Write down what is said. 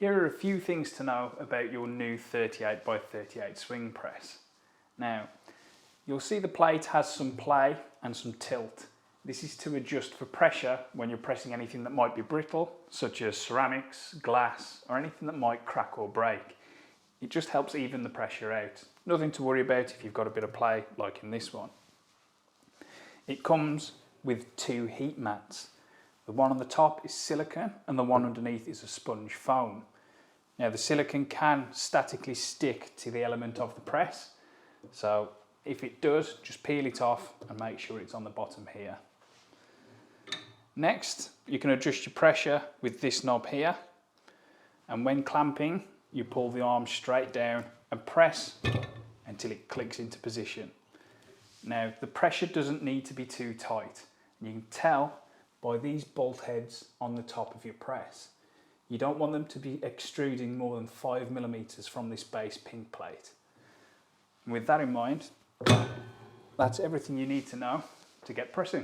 Here are a few things to know about your new 38 by 38 swing press. Now, you'll see the plate has some play and some tilt. This is to adjust for pressure when you're pressing anything that might be brittle, such as ceramics, glass, or anything that might crack or break. It just helps even the pressure out. Nothing to worry about if you've got a bit of play, like in this one. It comes with two heat mats. The one on the top is silicone and the one underneath is a sponge foam. Now the silicone can statically stick to the element of the press, so if it does, just peel it off and make sure it's on the bottom here. Next, you can adjust your pressure with this knob here, and when clamping, you pull the arm straight down and press until it clicks into position. Now the pressure doesn't need to be too tight, and you can tell by these bolt heads on the top of your press. You don't want them to be extruding more than 5mm from this base pin plate. And with that in mind, that's everything you need to know to get pressing.